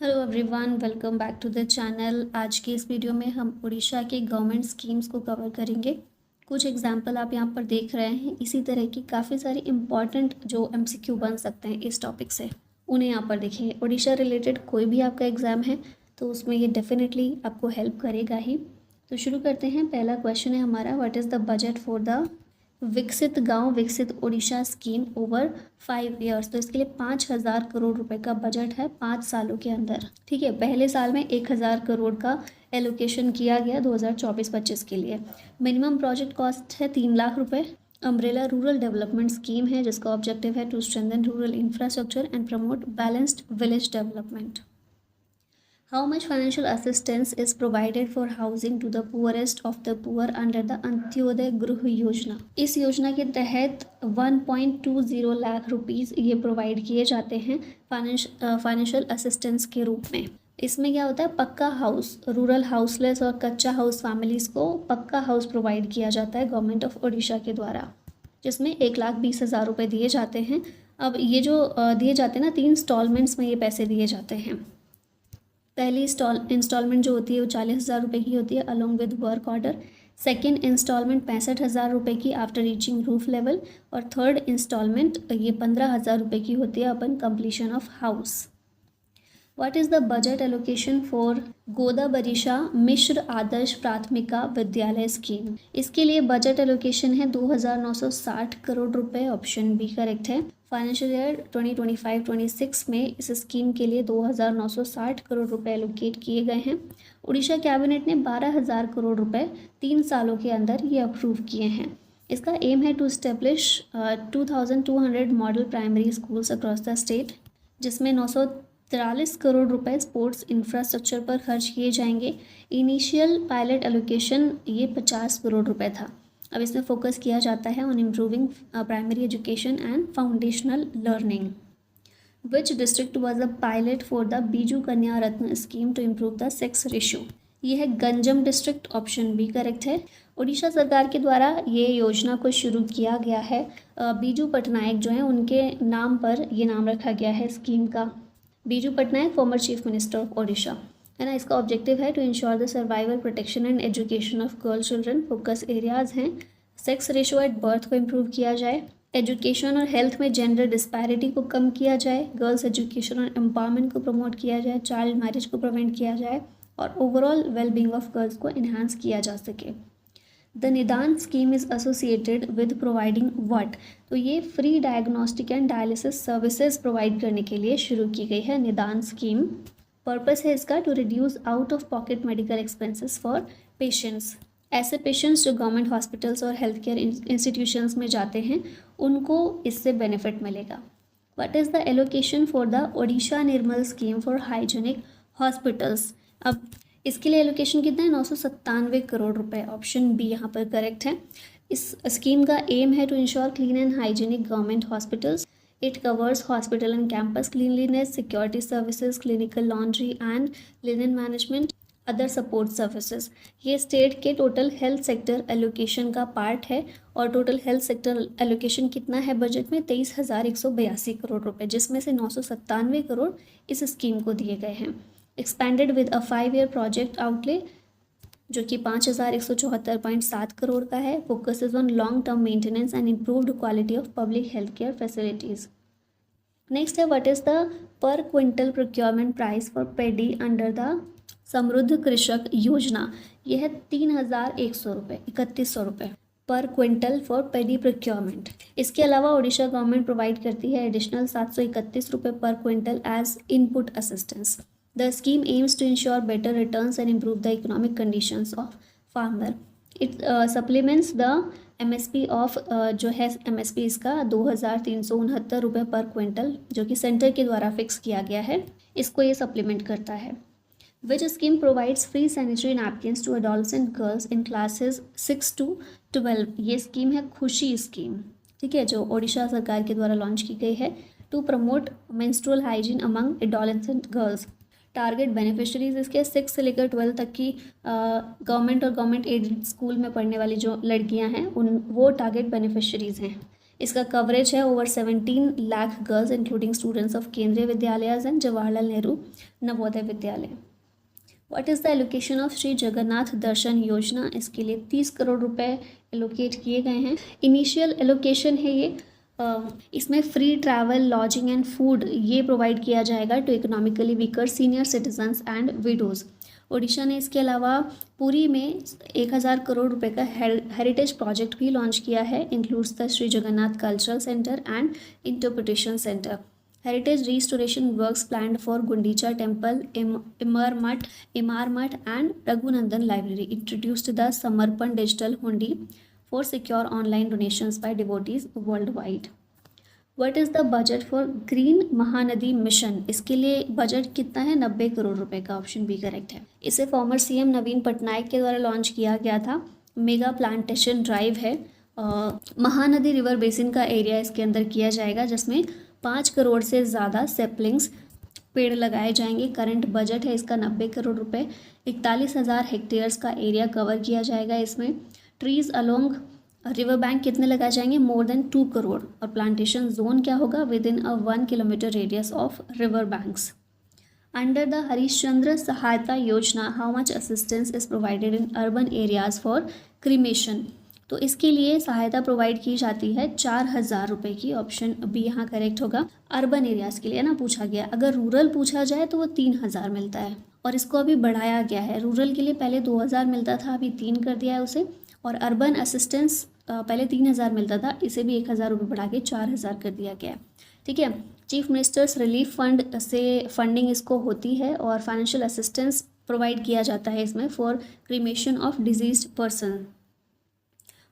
Hello everyone, welcome back to the channel. आज की इस वीडियो में हम उड़ीसा के गवर्नमेंट स्कीम्स को कवर करेंगे। कुछ एग्जांपल आप यहाँ पर देख रहे हैं। इसी तरह की काफ़ी सारी इम्पॉर्टेंट जो एमसीक्यू बन सकते हैं इस टॉपिक से, उन्हें यहाँ पर देखेंगे। उड़ीसा रिलेटेड कोई भी आपका एग्ज़ाम है तो उसमें ये डेफिनेटली आपको हेल्प करेगा ही। तो शुरू करते हैं। पहला क्वेश्चन है हमारा, what is the budget for the विकसित गांव विकसित उड़ीसा स्कीम ओवर 5 ईयर्स। तो इसके लिए 5,000 करोड़ रुपए का बजट है 5 सालों के अंदर। ठीक है, पहले साल में 1,000 करोड़ का एलोकेशन किया गया 2024-25 के लिए। मिनिमम प्रोजेक्ट कॉस्ट है 3 लाख रुपए। अम्ब्रेला रूरल डेवलपमेंट स्कीम है जिसका ऑब्जेक्टिव है to strengthen rural infrastructure and promote balanced village development. How much financial assistance is provided for housing to the poorest of the poor under the Antyodaya गृह योजना? इस योजना के तहत 1.20 लाख रुपीस ये प्रोवाइड किए जाते हैं फाइनेंशियल असिस्टेंस के रूप में। इसमें क्या होता है, पक्का हाउस, रूरल हाउसलेस और कच्चा हाउस फैमिलीज़ को पक्का हाउस प्रोवाइड किया जाता है गवर्नमेंट ऑफ उड़ीसा के द्वारा, जिसमें 1,20,000 रुपये दिए जाते हैं। अब ये जो दिए जाते हैं ना, 3 इंस्टॉलमेंट्स में ये पैसे दिए जाते हैं। पहली इंस्टॉलमेंट जो होती है वो 40,000 रुपये की होती है along with work order. Second instalment 65,000 रुपये की आफ्टर रीचिंग रूफ लेवल। और थर्ड इंस्टॉलमेंट ये 15,000 रुपये की होती है upon completion of house. What is the budget allocation for Godavarisha Mishra Adarsha Prathamika Vidyalaya scheme? इसके लिए बजट एलोकेशन है 2,960 करोड़ रुपए। ऑप्शन बी करेक्ट है। फाइनेंशियल ईयर 2025-26 में इस स्कीम के लिए 2,960 करोड़ रुपए एलोकेट किए गए हैं। उड़ीसा कैबिनेट ने 12,000 करोड़ रुपए 3 सालों के अंदर ये अप्रूव किए हैं। इसका एम है to establish 2,200 model primary schools across the state, जिसमें 943 करोड़ रुपए स्पोर्ट्स इंफ्रास्ट्रक्चर पर खर्च किए जाएंगे। इनिशियल पायलट एलोकेशन ये 50 करोड़ रुपए था। अब इसमें फोकस किया जाता है on improving primary education and foundational learning. Which district was a pilot for the Biju Kanya Ratna scheme to improve the sex ratio? ये है Ganjam district. Option B correct है। उड़ीसा सरकार के द्वारा ये योजना को शुरू किया गया है। बीजू पटनायक जो हैं उनके नाम पर ये नाम रखा गया है स्कीम का। Biju Patnaik former chief minister of Odisha है ना। इसका ऑब्जेक्टिव है to ensure the survival protection and education of girl children. Focus areas हैं सेक्स रेशियो एट बर्थ को इम्प्रूव किया जाए, एजुकेशन और हेल्थ में जेंडर डिस्पैरिटी को कम किया जाए, गर्ल्स एजुकेशन और एम्पावरमेंट को प्रमोट किया जाए, चाइल्ड मैरिज को प्रिवेंट किया जाए और ओवरऑल वेलबींग ऑफ गर्ल्स को इन्हांस किया जा सके। द निदान scheme is associated with providing what? तो ये free diagnostic and dialysis services provide करने के लिए शुरू की गई है निदान स्कीम। पर्पस है इसका to reduce out of pocket medical expenses for patients. ऐसे पेशेंट्स जो गवर्नमेंट हॉस्पिटल्स और हेल्थ केयर इंस्टीट्यूशंस में जाते हैं उनको इससे बेनिफिट मिलेगा। What is the allocation for the Odisha Nirmal scheme for hygienic hospitals? अब इसके लिए एलोकेशन कितना है? 997 करोड़ रुपए। ऑप्शन बी यहाँ पर करेक्ट है। इस स्कीम का एम है to ensure clean and hygienic government hospitals. It covers hospital and campus cleanliness, security services, clinical laundry and linen management, other support services. ये स्टेट के टोटल हेल्थ सेक्टर एलोकेशन का part है। और total health sector allocation कितना है budget में? 23,182 करोड़ रुपए, जिसमें से 997 करोड़ इस स्कीम को दिए गए हैं। Expanded with a 5 year project outlay जो कि 5,174.7 करोड़ का है। Focuses on long term maintenance and improved quality of public health care facilities. Next है, what is the per quintal procurement price for paddy under the Samruddha Krushak योजना? यह है 3,100 रुपये, 3,100 रुपये पर क्विंटल फॉर पेडी प्रोक्योरमेंट। इसके अलावा उड़ीसा गवर्नमेंट प्रोवाइड करती है एडिशनल 731 रुपये पर quintal as input assistance. The scheme aims to ensure better returns and improve the economic conditions of farmer. It supplements the MSP of जो है MSP इसका 2,369 रुपये पर क्विंटल जो कि सेंटर के द्वारा फिक्स किया गया है, इसको ये सप्लीमेंट करता है। Which scheme provides free sanitary napkins to adolescent girls in classes 6 to 12? ये स्कीम है खुशी स्कीम, ठीक है, जो ओडिशा सरकार के द्वारा लॉन्च की गई है to promote menstrual hygiene among adolescent girls. Target beneficiaries इसके 6 से लेकर 12 तक की गवर्नमेंट और गवर्नमेंट एडेड स्कूल में पढ़ने वाली जो लड़कियां हैं वो टारगेट बेनिफिशरीज हैं। इसका कवरेज है over 17 lakh girls including students of Kendriya Vidyalaya and Jawaharlal Nehru Navodaya Vidyalaya. What is the allocation of Shri Jagannath Darshan Yojana? इसके लिए 30 करोड़ रुपए एलोकेट किए गए हैं। इनिशियल एलोकेशन है ये। इसमें free travel, lodging and food ये प्रोवाइड किया जाएगा to economically weaker senior citizens and widows. Odisha ने इसके अलावा पुरी में 1000 करोड़ रुपए का हेरिटेज प्रोजेक्ट भी लॉन्च किया है, includes the Shri Jagannath cultural centre and interpretation centre. Heritage restoration works planned for Gundicha Temple, Imarmat and Raghunandan Library introduced the Samarpan Digital Hundi for secure online donations by devotees worldwide. What is the budget for Green Mahanadi Mission? इसके लिए budget कितना है? 90 करोड़ रुपए का। Option B correct है। इसे farmer CM नवीन पटनायक के द्वारा लॉन्च किया गया था। मेगा प्लांटेशन ड्राइव है। महानदी रिवर बेसिन का एरिया इसके अंदर किया जाएगा, जिसमें 5 करोड़ से ज़्यादा सेपलिंग्स पेड़ लगाए जाएंगे। करंट बजट है इसका 90 करोड़ रुपए। 41,000 हेक्टेयर्स का एरिया कवर किया जाएगा इसमें। ट्रीज अलोंग रिवर बैंक कितने लगाए जाएंगे? More than 2 crore. और प्लांटेशन जोन क्या होगा? With in a 1 kilometre radius of river banks. Under the Harishchandra सहायता योजना how much assistance is provided in urban areas for cremation? तो इसके लिए सहायता प्रोवाइड की जाती है 4,000 रुपये की। ऑप्शन बी यहाँ करेक्ट होगा। अर्बन एरियाज़ के लिए ना पूछा गया। अगर रूरल पूछा जाए तो वो 3,000 मिलता है, और इसको अभी बढ़ाया गया है। रूरल के लिए पहले 2,000 मिलता था, अभी 3 कर दिया है उसे। और अर्बन असिस्टेंस पहले 3,000 मिलता था, इसे भी 1,000 रुपये बढ़ा के 4,000 कर दिया गया है। ठीक है। चीफ मिनिस्टर्स रिलीफ फंड से फंडिंग इसको होती है, और फाइनेंशियल असिस्टेंस प्रोवाइड किया जाता है इसमें for cremation of diseased person.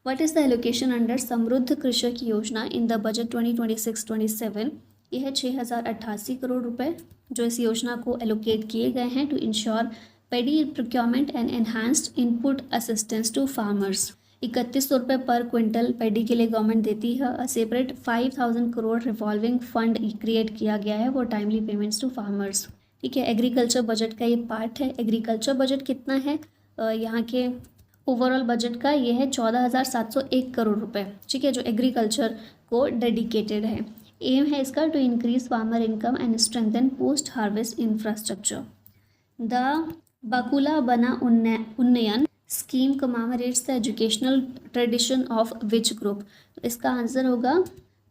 What is the allocation under समृद्ध कृषक योजना इन द बजट 2026-27? यह है 6,088 करोड़ रुपए जो इस योजना को एलोकेट किए गए हैं to ensure paddy procurement and enhanced input assistance to farmers. 3100 रुपये पर क्विंटल पेडी के लिए गवर्नमेंट देती है। Separate 5,000 crore revolving fund create किया गया है for timely payments to farmers. ठीक है। एग्रीकल्चर बजट का ये पार्ट है। एग्रीकल्चर बजट कितना है यहाँ के ओवरऑल बजट का? ये है 14,701 करोड़ रुपए। ठीक है, जो एग्रीकल्चर को डेडिकेटेड है। एम है इसका to increase farmer income and strengthen post harvest infrastructure. The Bakula Bana Unnayan scheme commemorates the educational tradition of which group? तो इसका आंसर होगा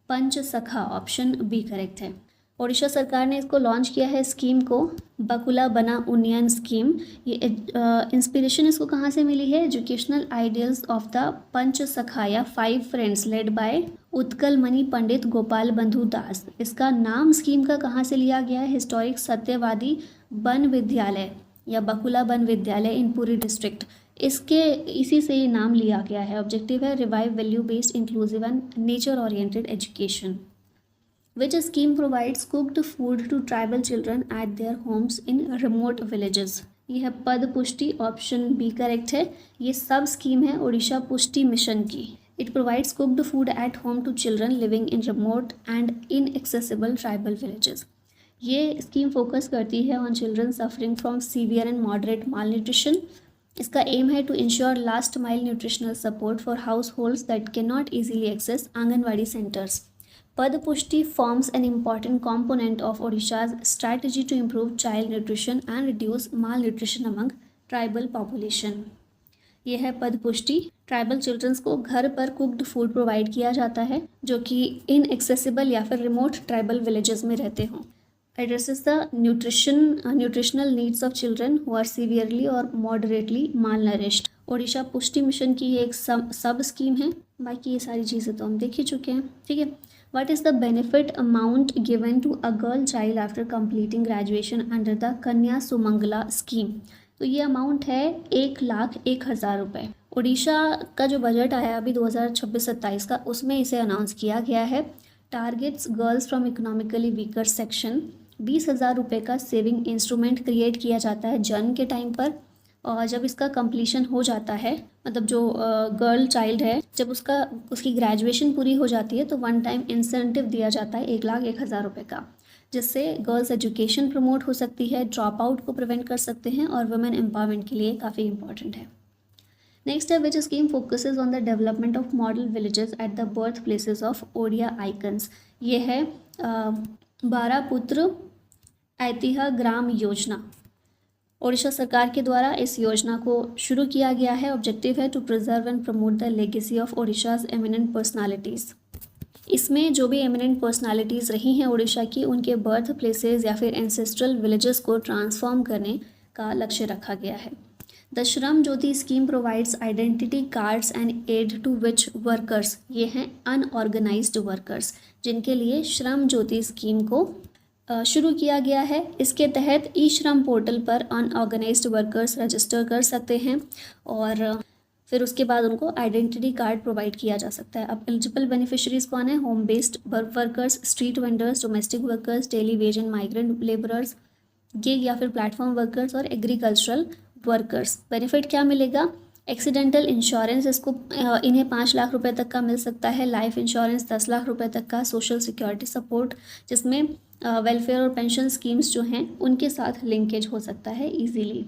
पंच सखा। ऑप्शन बी करेक्ट है। ओडिशा सरकार ने इसको लॉन्च किया है स्कीम को, बकुला बना उन्नयन स्कीम। ये इंस्पिरेशन इसको कहाँ से मिली है? एजुकेशनल आइडियल्स ऑफ द पंच सखा या 5 फ्रेंड्स लेड बाय उत्कल मणि पंडित गोपाल बंधु दास। इसका नाम स्कीम का कहाँ से लिया गया है? हिस्टोरिक सत्यवादी वन विद्यालय या बकुला वन विद्यालय इन पुरी डिस्ट्रिक्ट, इसी से ये नाम लिया गया है। ऑब्जेक्टिव है revive value based inclusive and nature oriented education. Which scheme provides cooked food to tribal children at their homes in remote villages? ये है पद पुष्टि। ऑप्शन बी करेक्ट है। ये सब स्कीम है ओडिशा पुष्टि मिशन की। It provides cooked food at home to children living in remote and inaccessible tribal villages. ये स्कीम फोकस करती है on children suffering from severe and moderate malnutrition. इसका aim है to ensure last mile nutritional support for households that can not easily access anganwadi centres. Pad Pushti forms an important component of Odisha's strategy to improve child nutrition and reduce malnutrition among tribal population. यह है पद पुष्टि। Tribal children's को घर पर cooked food provide किया जाता है जो कि इनएक्सेसिबल या फिर रिमोट ट्राइबल विलेजेस में रहते हों। Addresses the nutritional needs of children who are severely और moderately malnourished. Odisha Pushti mission की ये एक सब स्कीम है। बाकी ये सारी चीज़ें तो हम देख ही चुके हैं। ठीक है। What is the benefit amount given to a girl child after completing graduation under the Kanya Sumangala scheme? तो ये अमाउंट है 1,01,000 रुपये। उड़ीसा का जो बजट आया अभी 2026-27 का, उसमें इसे अनाउंस किया गया है। Targets girls from economically weaker section. 20,000 रुपये का सेविंग इंस्ट्रूमेंट क्रिएट किया जाता है जन्म के टाइम पर, और जब इसका कंप्लीशन हो जाता है, मतलब जो गर्ल चाइल्ड है जब उसकी ग्रेजुएशन पूरी हो जाती है तो 1 टाइम इंसेंटिव दिया जाता है 1,01,000 रुपये का, जिससे गर्ल्स एजुकेशन प्रमोट हो सकती है, ड्रॉप आउट को प्रिवेंट कर सकते हैं और वुमेन एम्पावरमेंट के लिए काफ़ी इंपॉर्टेंट है। नेक्स्ट है which scheme focuses on the development of model villages at the birth places of Odia icons. ये है बारापुत्र ऐतिह्य ग्राम योजना। ओडिशा सरकार के द्वारा इस योजना को शुरू किया गया है। ऑब्जेक्टिव है to preserve and promote the legacy of Odisha's eminent personalities. इसमें जो भी एमिनेंट पर्सनालिटीज़ रही हैं उड़ीसा की, उनके बर्थ प्लेसेस या फिर एंसेस्ट्रल विलेजेस को ट्रांसफॉर्म करने का लक्ष्य रखा गया है। The Shram Jyoti scheme provides identity cards and aid to which workers, ये हैं अनऑर्गेनाइज्ड वर्कर्स, जिनके लिए श्रम ज्योति स्कीम को शुरू किया गया है। इसके तहत ई श्रम पोर्टल पर अनऑर्गेनाइज्ड वर्कर्स रजिस्टर कर सकते हैं और फिर उसके बाद उनको आइडेंटिटी कार्ड प्रोवाइड किया जा सकता है। अब एलिजिबल बेनिफिशरीज कौन है? Home based workers, street vendors, domestic workers, daily veg and migrant labourers, gig या फिर प्लेटफॉर्म वर्कर्स और एग्रीकल्चरल वर्कर्स। बेनिफिट क्या मिलेगा? एक्सीडेंटल इंश्योरेंस इसको इन्हें 5 लाख रुपए तक का मिल सकता है। लाइफ इंश्योरेंस 10 लाख रुपए तक का। सोशल सिक्योरिटी सपोर्ट, जिसमें वेलफेयर और पेंशन स्कीम्स जो हैं उनके साथ लिंकेज हो सकता है easily.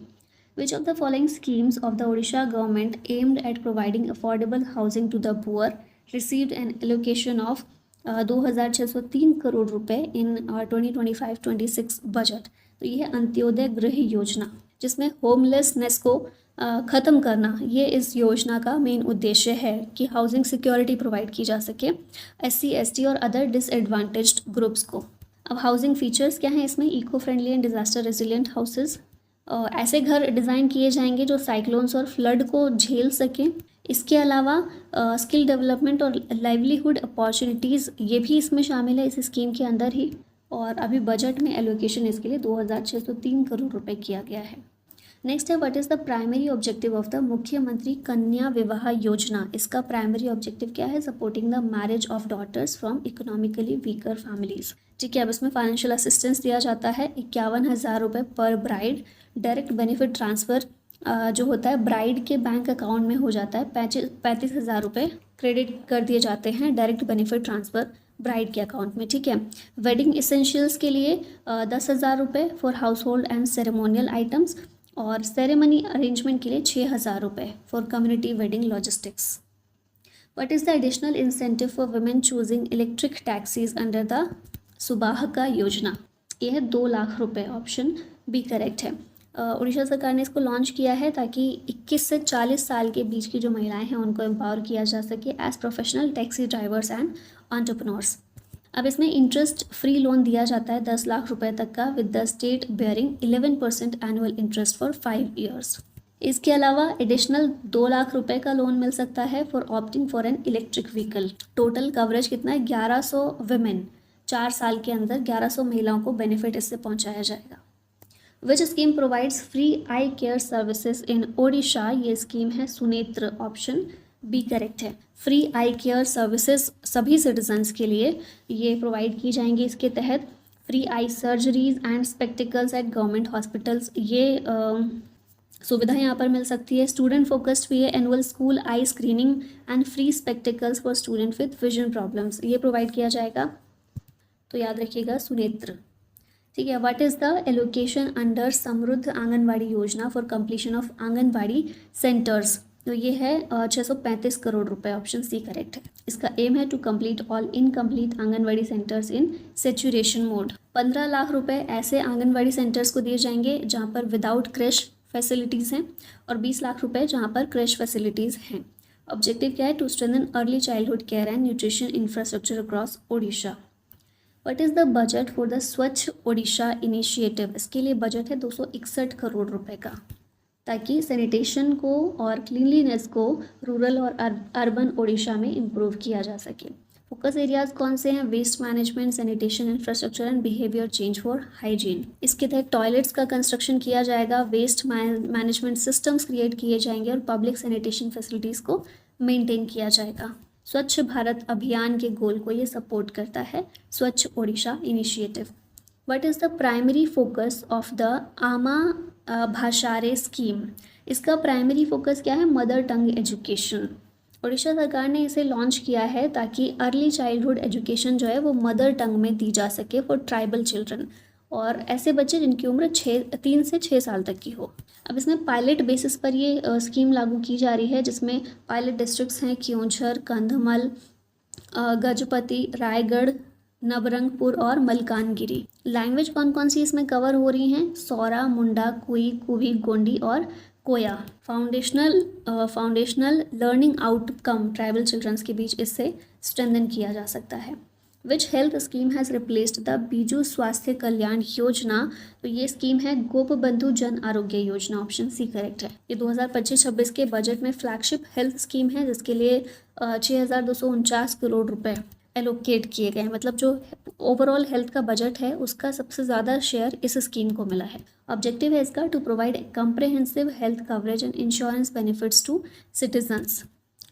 Which of the following schemes of the Odisha government aimed at providing affordable housing to the poor received an allocation of 2,603 crore रुपए इन 2025-26 बजट? तो ये है अंत्योदय गृह योजना, जिसमें होमलेसनेस को ख़त्म करना ये इस योजना का मेन उद्देश्य है कि हाउसिंग सिक्योरिटी प्रोवाइड की जा सके SC, ST और अदर डिसएडवांटेज्ड ग्रुप्स को। अब हाउसिंग फीचर्स क्या हैं इसमें? Eco friendly and disaster resilient houses, ऐसे घर डिज़ाइन किए जाएंगे जो साइक्लोन्स और फ्लड को झेल सकें। इसके अलावा स्किल डेवलपमेंट और लाइवलीहुड अपॉर्चुनिटीज़ ये भी इसमें शामिल है इस स्कीम के अंदर ही। और अभी बजट में एलोकेशन इसके लिए 2,603 करोड़ रुपए किया गया है। नेक्स्ट है what is the primary objective of the Mukhyamantri Kanya Vivah Yojana? इसका प्राइमरी ऑब्जेक्टिव क्या है? Supporting the marriage of daughters from economically weaker families. ठीक है, अब इसमें फाइनेंशियल असिस्टेंस दिया जाता है 51,000 रुपये पर ब्राइड। डायरेक्ट बेनिफिट ट्रांसफ़र जो होता है ब्राइड के बैंक अकाउंट में हो जाता है। 35,000 रुपये क्रेडिट कर दिए जाते हैं डायरेक्ट बेनिफिट ट्रांसफ़र ब्राइड के अकाउंट में। ठीक है, वेडिंग इसेंशियल्स के लिए 10,000 रुपये for household and ceremonial items और सेरेमनी अरेंजमेंट के लिए 6,000 रुपये for community wedding logistics. What is the additional incentive for women choosing electric taxis under the Subahka Yojana? ये है 2 लाख रुपये। ऑप्शन बी करेक्ट है। उड़ीसा सरकार ने इसको लॉन्च किया है ताकि 21 से 40 साल के बीच की जो महिलाएं हैं उनको एम्पावर किया जा सके as professional taxi drivers and entrepreneurs. अब इसमें इंटरेस्ट फ्री लोन दिया जाता है 10 लाख रुपए तक का with the state bearing 11% annual interest for 5 years. इसके अलावा एडिशनल 2 लाख रुपए का लोन मिल सकता है for opting for an electric vehicle. Total coverage कितना है? 1100 वुमेन, 4 साल के अंदर 1100 महिलाओं को बेनिफिट इससे पहुंचाया जाएगा। विच scheme provides free I care services in Odisha? ये स्कीम है सुनेत्र। ऑप्शन बी करेक्ट है। फ्री आई केयर सर्विसेज सभी सिटीजन्स के लिए ये प्रोवाइड की जाएंगी। इसके तहत free I surgeries and spectacles eight government hospitals, ये सुविधा यहाँ पर मिल सकती है। स्टूडेंट फोकस्ड भी है। Annual school I screening and free spectacles for student with vision problems, ये प्रोवाइड किया जाएगा। तो याद रखिएगा सुनेत्र। ठीक है, what is the allocation under समृद्ध आंगनवाड़ी योजना for completion of anganwadi centres? तो ये है 635 करोड़ रुपए। ऑप्शन सी करेक्ट है। इसका एम है to complete all incomplete anganwadi centres in saturation mode. 15 lakh रुपए ऐसे आंगनवाड़ी सेंटर्स को दिए जाएंगे जहाँ पर विदाउट क्रैश फैसिलिटीज़ हैं और 20 लाख रुपए जहाँ पर क्रैश फैसिलिटीज़ हैं। ऑब्जेक्टिव क्या है? To strengthen early childhood care and nutrition infrastructure across Odisha. What is the budget for the Swachh Odisha initiative? इसके लिए बजट है 261 करोड़ रुपए का, ताकि सैनिटेशन को और क्लीनलीनेस को रूरल और अर्बन ओडिशा में इम्प्रूव किया जा सके। फोकस एरियाज कौन से हैं? Waste management, sanitation infrastructure and behaviour change for hygiene. इसके तहत टॉयलेट्स का कंस्ट्रक्शन किया जाएगा, वेस्ट मैनेजमेंट सिस्टम्स क्रिएट किए जाएंगे और पब्लिक सैनिटेशन फैसिलिटीज़ को मेंटेन किया जाएगा। स्वच्छ भारत अभियान के गोल को ये सपोर्ट करता है स्वच्छ Odisha initiative. What is the primary focus of the आमा भाषारे स्कीम? इसका प्राइमरी फोकस क्या है? Mother tongue education. ओडिशा सरकार ने इसे लॉन्च किया है ताकि अर्ली चाइल्डहुड एजुकेशन जो है वो मदर टंग में दी जा सके फॉर ट्राइबल चिल्ड्रन। और ऐसे बच्चे जिनकी उम्र 3 से 6 साल तक की हो। अब इसमें पायलट बेसिस पर ये स्कीम लागू की जा रही है, जिसमें पायलट डिस्ट्रिक्ट्स हैं क्योंझर, कंधमाल, गजपति, रायगढ़, नवरंगपुर और मलकानगिरी। लैंग्वेज कौन कौन सी इसमें कवर हो रही हैं? सौरा, मुंडा, कुई, कुवी, गोंडी और Koya. Foundational learning outcome tribal childrens के बीच इससे स्ट्रेंथन किया जा सकता है। Which health scheme has replaced the Biju Swasthya Kalyan योजना? तो ये स्कीम है गोपबंधु जन आरोग्य योजना, ऑप्शन सी करेक्ट है। ये 2025-26 के बजट में फ्लैगशिप हेल्थ स्कीम है, जिसके लिए 6,249 करोड़ रुपए एलोकेट किए गए हैं। मतलब जो ओवरऑल हेल्थ का बजट है उसका सबसे ज़्यादा शेयर इस स्कीम को मिला है। ऑब्जेक्टिव है इसका to provide comprehensive health coverage and insurance benefits to citizens.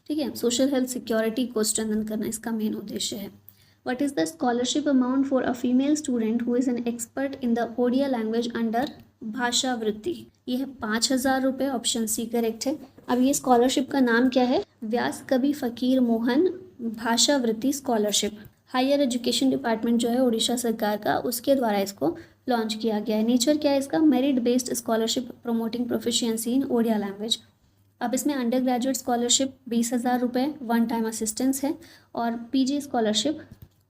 ठीक है, सोशल हेल्थ सिक्योरिटी को स्ट्रेंथन करना इसका मेन उद्देश्य है। What is the scholarship amount for a female student who is an expert in the Odia language under भाषा वृत्ति? ये है 5,000 रुपये, ऑप्शन सी करेक्ट है। अब ये स्कॉलरशिप का नाम क्या है? व्यास कवि फकीर मोहन भाषा वृत्ति स्कॉलरशिप। हायर एजुकेशन डिपार्टमेंट जो है उड़ीसा सरकार का, उसके द्वारा इसको लॉन्च किया गया है। नेचर क्या है इसका? Merit based scholarship promoting proficiency in Odia language. अब इसमें अंडर ग्रेजुएट स्कॉलरशिप 20,000 रुपये, वन टाइम असिस्टेंस है, और पीजी स्कॉलरशिप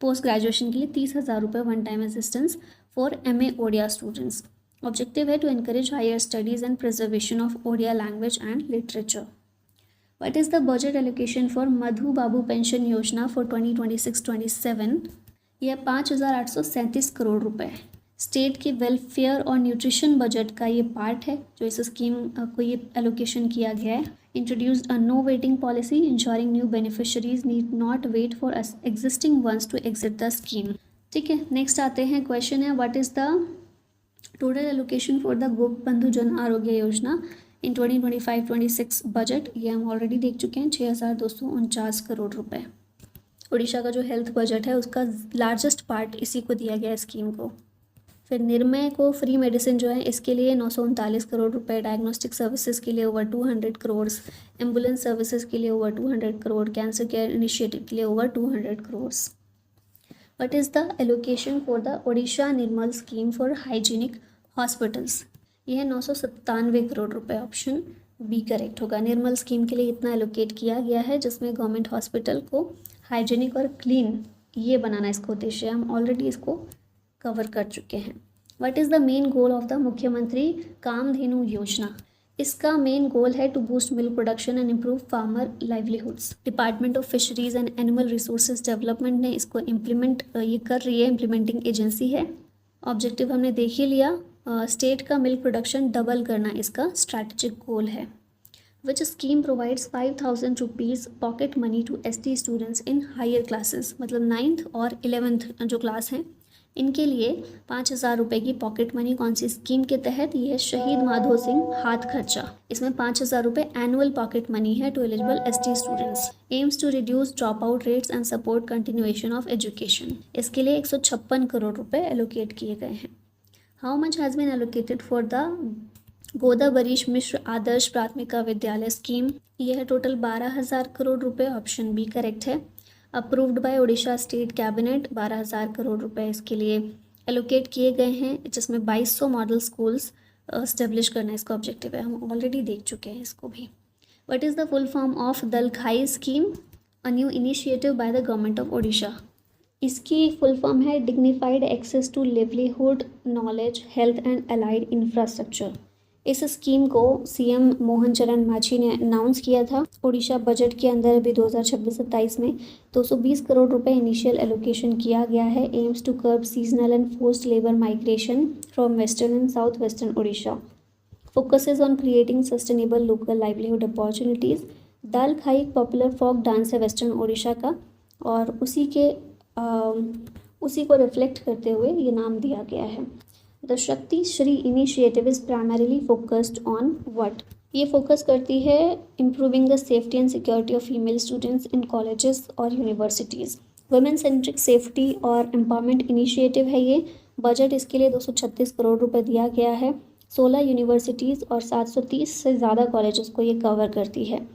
पोस्ट ग्रेजुएशन के लिए 30,000 रुपये one time assistance for MA Odia students. Objective है to encourage higher studies and preservation of Odia language and literature. What is the budget allocation for Madhu Babu pension Yojana for 2026-27? यह 5,837 करोड़ रुपए है। State के वेलफेयर और nutrition budget का ये पार्ट है जो इस स्कीम को ये एलोकेशन किया गया है। Introduced a no waiting policy ensuring new beneficiaries need not wait for existing ones to exit the scheme. ठीक है, नेक्स्ट आते हैं, क्वेश्चन है what is the total allocation for the Gopabandhu Jan Arogya योजना इन 2025-26 बजट? ये हम ऑलरेडी देख चुके हैं, 6,249 करोड़ रुपए। उड़ीसा का जो हेल्थ बजट है उसका लार्जेस्ट पार्ट इसी को दिया गया है स्कीम को। फिर निर्मय को फ्री मेडिसिन जो है इसके लिए 939 करोड़ रुपए, डायग्नोस्टिक सर्विसेज के लिए ओवर 200 करोड़, एम्बुलेंस सर्विसेज के लिए over 200 crore, cancer care initiative के लिए over 200 crore. What is the allocation for the Odisha Nirmal scheme for hygienic hospitals? यह है 997 करोड़ रुपए, ऑप्शन बी करेक्ट होगा। निर्मल स्कीम के लिए इतना एलोकेट किया गया है जिसमें गवर्नमेंट हॉस्पिटल को हाइजीनिक और क्लीन ये बनाना इसका उद्देश्य है। हम ऑलरेडी इसको कवर कर चुके हैं। What is the main goal of the Mukhyamantri Kamdhenu Yojana? इसका मेन गोल है to boost milk production and improve farmer livelihoods. Department of fisheries and animal resources development ने इसको इम्प्लीमेंट ये कर रही है, इम्प्लीमेंटिंग एजेंसी है। ऑब्जेक्टिव हमने देख ही लिया, स्टेट का मिल्क प्रोडक्शन डबल करना इसका स्ट्रैटेजिक गोल है। Which scheme provides 5,000 rupees pocket money to ST students in higher classes? मतलब 9th और 11th जो क्लास हैं इनके लिए 5,000 रुपये की पॉकेट मनी कौन सी स्कीम के तहत? ये है शहीद माधो सिंह हाथ खर्चा। इसमें 5,000 रुपये एनुअल पॉकेट मनी है to eligible ST students. Aims to reduce drop out rates and support continuation of education. इसके लिए 156 करोड़ रुपये एलोकेट किए गए हैं। How much has been allocated for the Godabarish Mishra Adarsha Prathamik Vidyalaya scheme? यह है टोटल 12,000 करोड़ रुपये, ऑप्शन बी करेक्ट है। Approved by Orissa state cabinet 12,000 crore रुपए इसके लिए एलोकेट किए गए हैं, जिसमें 2,200 मॉडल स्कूल्स स्टेब्लिश करना इसका ऑब्जेक्टिव है। हम ऑलरेडी देख चुके हैं इसको भी। What is the full form of Dalkhai scheme? A new initiative by the government of Odisha. इसकी फुल फॉर्म है dignified access to livelihood knowledge health and allied infrastructure. इस स्कीम को CM मोहन चरण मांझी ने अनाउंस किया था। उड़ीसा बजट के अंदर अभी 2026-27 में 220 करोड़ रुपए इनिशियल एलोकेशन किया गया है। Aims to curb seasonal and forced labour migration from western and south western Orissa. Focuses on creating sustainable local livelihood opportunities. Dalkhai एक पॉपुलर फोक डांस है वेस्टर्न उड़ीसा का, और उसी को रिफ्लेक्ट करते हुए ये नाम दिया गया है। द शक्ति Shri initiative is primarily focused on what? ये फोकस करती है improving the safety and security of female students in colleges और यूनिवर्सिटीज़। वुमेन सेंट्रिक सेफ्टी और एम्पावरमेंट इनिशिएटिव है ये। बजट इसके लिए 236 करोड़ रुपए दिया गया है। 16 यूनिवर्सिटीज़ और 730 से ज़्यादा कॉलेजेस को ये कवर करती है।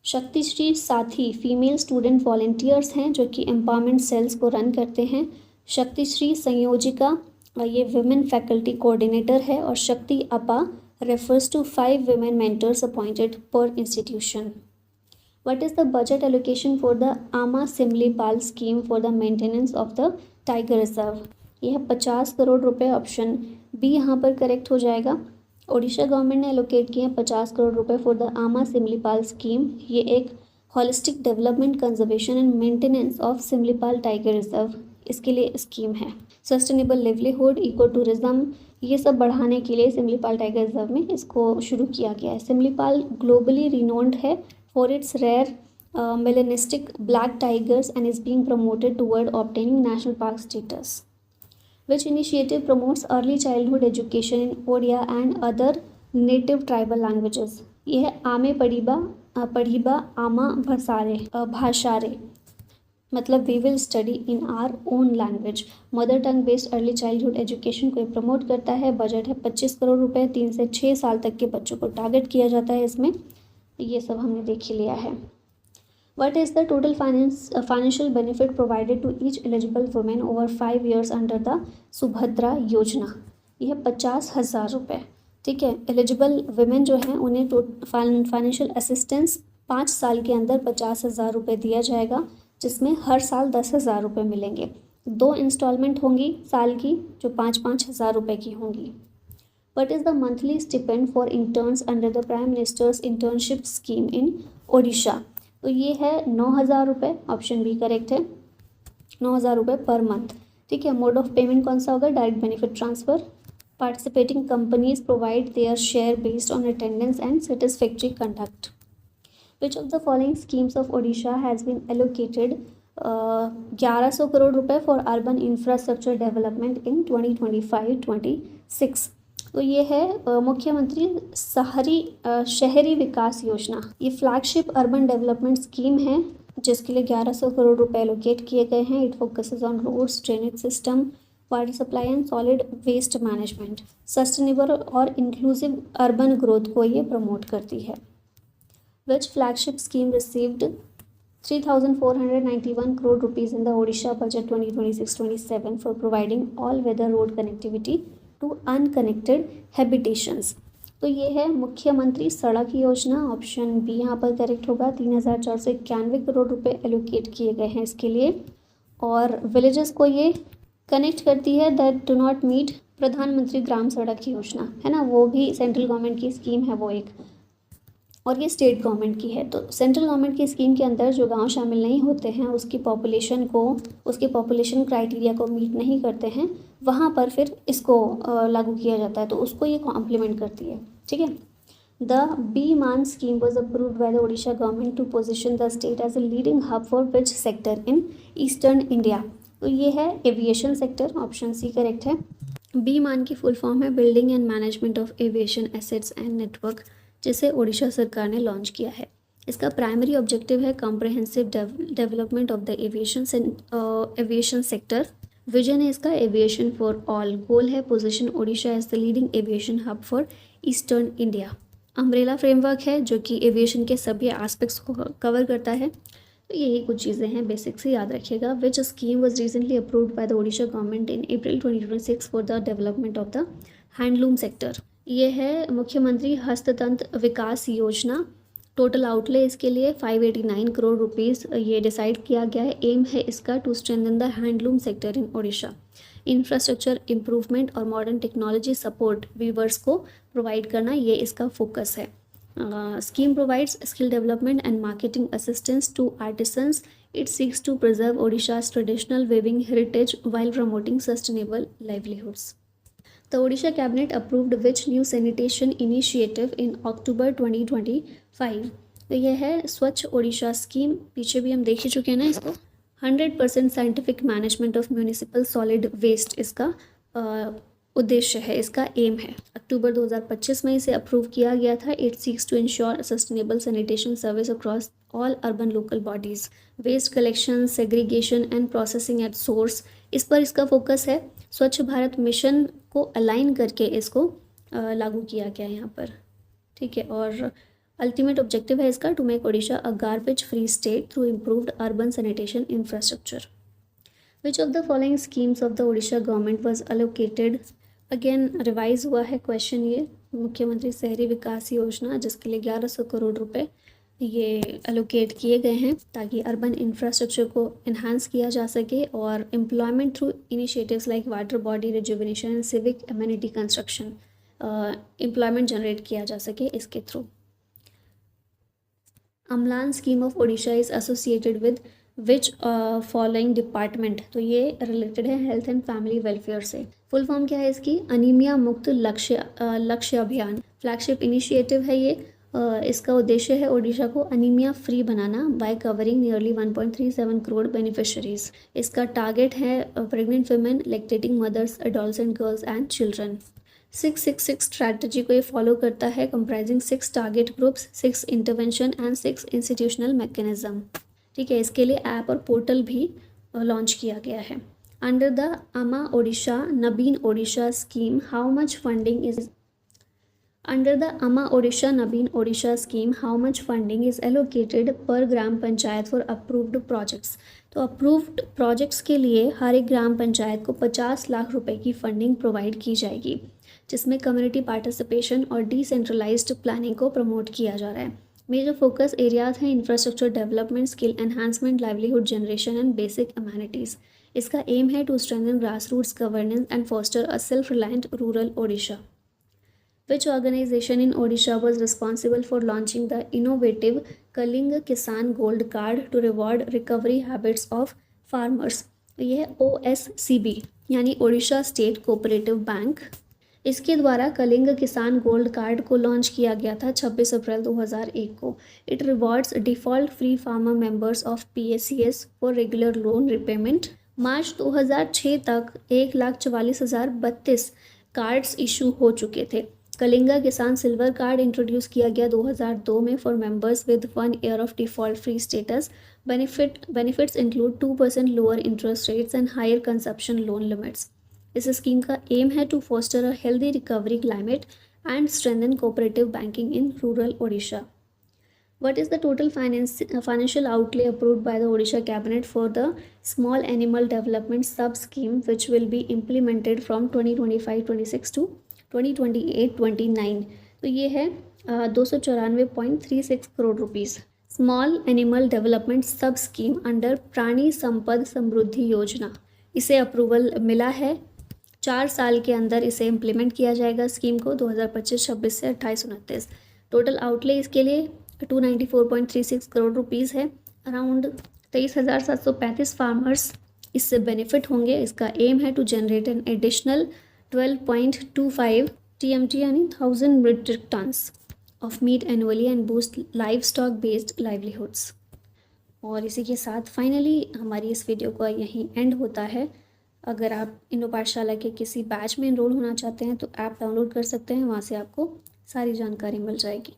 शक्तिश्री साथी फीमेल स्टूडेंट वॉलेंटियर्स हैं जो कि एम्पावरमेंट सेल्स को रन करते हैं। शक्तिश्री संयोजिका ये विमेन फैकल्टी कोऑर्डिनेटर है। और Shakti Apa refers to 5 women mentors appointed per institution. What is the budget allocation for the Ama Simlipal scheme for the maintenance of the tiger reserve? यह 50 करोड़ रुपए, ऑप्शन बी यहाँ पर करेक्ट हो जाएगा। ओडिशा गवर्नमेंट ने allocate किए हैं 50 करोड़ रुपए फॉर द आमा सिमलीपाल स्कीम। ये एक holistic development, conservation and maintenance of Similipal tiger reserve, इसके लिए स्कीम है। सस्टेनेबल लिवलीहुड, इको टूरिज्म, ये सब बढ़ाने के लिए सिमलीपाल टाइगर रिजर्व में इसको शुरू किया गया है। सिमलीपाल ग्लोबली रिनोन्ड है for its rare melanistic black tigers and is being promoted toward obtaining national park status. Which initiative promotes early childhood education in Odia and other native tribal languages? यह आमे पढ़ीबा आमा भाषारे, मतलब we will study in our own language. Mother tongue based early childhood education को promote करता है। Budget है 25 करोड़ रुपए। 3 से 6 साल तक के बच्चों को टारगेट किया जाता है इसमें। ये सब हमने देख ही लिया है। What is the total financial benefit provided to each eligible women over 5 years under the Subhadra योजना? यह 50,000 रुपये। ठीक है, एलिजिबल वुमेन जो हैं उन्हें फाइनेंशियल असिस्टेंस 5 साल के अंदर 50,000 रुपये दिया जाएगा, जिसमें हर साल 10,000 रुपये मिलेंगे। 2 इंस्टॉलमेंट होंगी साल की, जो 5-5 हज़ार रुपये की होंगी। What is the monthly stipend for interns under the Prime Minister's internship scheme in Odisha? तो ये है 9,000 रुपये, ऑप्शन बी करेक्ट है। 9,000 रुपये पर मंथ। ठीक है, मोड ऑफ पेमेंट कौन सा होगा? Direct benefit transfer. Participating companies provide their share based on attendance and satisfactory conduct. Which of the following schemes of Odisha has been allocated 1100 crore रुपये for urban infrastructure development in 2025-26? तो ये है मुख्यमंत्री शहरी विकास योजना। ये फ्लैगशिप अर्बन डेवलपमेंट स्कीम है, जिसके लिए 1100 करोड़ रुपए एलोकेट किए गए हैं। It focuses on roads, drainage system, water supply and solid waste management. Sustainable और इंक्लूसिव अर्बन ग्रोथ को ये प्रमोट करती है। Which flagship scheme received 3,491 crore rupees in the Odisha budget 2026-27 for providing all-weather road connectivity to unconnected habitations? तो ये है मुख्यमंत्री सड़क योजना, ऑप्शन बी यहाँ पर करेक्ट होगा। 3,491 करोड़ रुपए एलोकेट किए गए हैं इसके लिए। और विलेजेस को ये कनेक्ट करती है दैट डू नॉट मीट प्रधानमंत्री ग्राम सड़क योजना, है ना, वो भी सेंट्रल गवर्नमेंट की स्कीम है वो एक, और ये स्टेट गवर्नमेंट की है। तो सेंट्रल गवर्नमेंट की स्कीम के अंदर जो गांव शामिल नहीं होते हैं, उसकी पॉपुलेशन क्राइटेरिया को मीट नहीं करते हैं, वहाँ पर फिर इसको लागू किया जाता है, तो उसको ये कॉम्प्लीमेंट करती है। ठीक है, the B MAAN scheme was approved by the Odisha government to position the state as a leading hub for which sector in eastern India? तो ये है aviation sector, option C correct है। बी मान की full form है building and management of aviation assets and network, जिसे ओडिशा सरकार ने launch किया है। इसका प्राइमरी ऑब्जेक्टिव है comprehensive development of the aviation sector. Vision है इसका एविएशन फॉर ऑल। गोल है position Odisha as the leading aviation hub for eastern India. Umbrella framework है जो कि एविएशन के सभी एस्पेक्ट्स को कवर करता है। तो यही कुछ चीज़ें हैं, बेसिक से याद रखिएगा। विच scheme was recently approved by the Odisha government in April 2026 for the development of the handloom sector? ये है मुख्यमंत्री हस्ततंत्र विकास योजना। टोटल आउटले इसके लिए 589 करोड़ रुपीस ये डिसाइड किया गया है। एम है इसका to strengthen the handloom sector in Odisha. Infrastructure improvement और मॉडर्न टेक्नोलॉजी सपोर्ट वीवर्स को प्रोवाइड करना, ये इसका फोकस है। Scheme provides skill development and marketing assistance to artisans. It seeks to preserve Odisha's traditional weaving heritage while promoting sustainable livelihoods. The Odisha Cabinet approved which new sanitation initiative in October 2025? तो यह है स्वच्छ Odisha scheme. पीछे भी हम देख ही चुके हैं ना इसको। 100% scientific management of municipal solid waste इसका उद्देश्य है, इसका एम है। अक्टूबर 2025 में इसे अप्रूव किया गया था। It seeks to ensure sustainable sanitation service across all urban local bodies. Waste collection, segregation and processing at source, इस पर इसका फोकस है। स्वच्छ भारत मिशन को अलाइन करके इसको लागू किया गया यहाँ पर। ठीक है, और अल्टीमेट ऑब्जेक्टिव है इसका to make Odisha a garbage free state through improved urban sanitation infrastructure. Which of the following schemes of the Orissa government was allocated, again revise हुआ है क्वेश्चन ये, मुख्यमंत्री शहरी विकास योजना जिसके लिए 1100 करोड़ रुपए ये एलोकेट किए गए हैं ताकि अर्बन इंफ्रास्ट्रक्चर को इन्हांस किया जा सके और employment through initiatives like water body rejuvenation and civic immunity construction employment generate किया जा सके इसके through. Amlan scheme of Odisha is associated with which following department, तो ये रिलेटेड है हेल्थ एंड फैमिली वेलफेयर से। फुल फॉर्म क्या है इसकी, अनीमिया मुक्त लक्ष्य अभियान फ्लैगशिप इनिशिएटिव है ये। इसका उद्देश्य है ओडिशा को अनीमिया फ्री बनाना bye covering nearly 1.37 crore beneficiaries. इसका टारगेट है pregnant women, lactating mothers, adolescent girls and children. 666 strategy को ये फॉलो करता है, comprising 6 target groups, 6 intervention and 6 institutional mechanism. ठीक है, इसके लिए ऐप और पोर्टल भी लॉन्च किया गया है। Under the Ama Odisha Nabin Odisha scheme how much funding is Under the Ama Odisha Nabeen Odisha scheme, how much funding is allocated per gram panchayat for approved projects? तो अप्रूव्ड प्रोजेक्ट्स के लिए हर एक ग्राम पंचायत को 50 लाख रुपए की फंडिंग प्रोवाइड की जाएगी, जिसमें कम्युनिटी पार्टिसिपेशन और डिसेंट्रलाइज्ड प्लानिंग को प्रमोट किया जा रहा है। मेजर फोकस एरियाज हैं infrastructure development, skill enhancement, livelihood generation and basic amenities. इसका एम है to strengthen grass roots governance and foster a self reliant rural Odisha. Which organization in Odisha was responsible for launching the innovative Kaling Kisan Gold Card to reward recovery habits of farmers? ये है OSCB यानी Odisha state cooperative bank. इसके द्वारा कलिंग किसान gold card को launch किया गया था 26 अप्रैल 2001 को। It rewards default free farmer members of PACS for regular loan repayment. मार्च 2006 तक 1,44,032 कार्ड्स इशू हो चुके थे। कलिंगा किसान सिल्वर कार्ड इंट्रोड्यूस किया गया 2002 में for members with 1 year of default free status. Benefits include 2% lower interest rates and higher consumption loan limits. इस स्कीम का एम है to foster a healthy recovery climate and strengthen cooperative banking in rural Odisha. What is the total financial outlay approved by the Odisha Cabinet for the Small Animal Development Sub-Scheme, which will be implemented from 2025-26 to 2028-29? तो ये है 294.36 crore rupees. Small animal development सब scheme under प्राणी संपद समृद्धि योजना, इसे approval मिला है। 4 साल के अंदर इसे इम्प्लीमेंट किया जाएगा स्कीम को 2025-26 से 28-29। टोटल आउटले इसके लिए 294.36 करोड़ रुपीज़ है। अराउंड 23,735 फार्मर्स इससे बेनिफिट होंगे। इसका एम है to generate an additional 12.25 TMT यानी 1000 metric tons of meat annually and boost livestock based livelihoods. और इसी के साथ फाइनली हमारी इस वीडियो का यहीं एंड होता है। अगर आप इंडो पाठशाला के किसी बैच में इनरोल होना चाहते हैं तो ऐप डाउनलोड कर सकते हैं, वहाँ से आपको सारी जानकारी मिल जाएगी।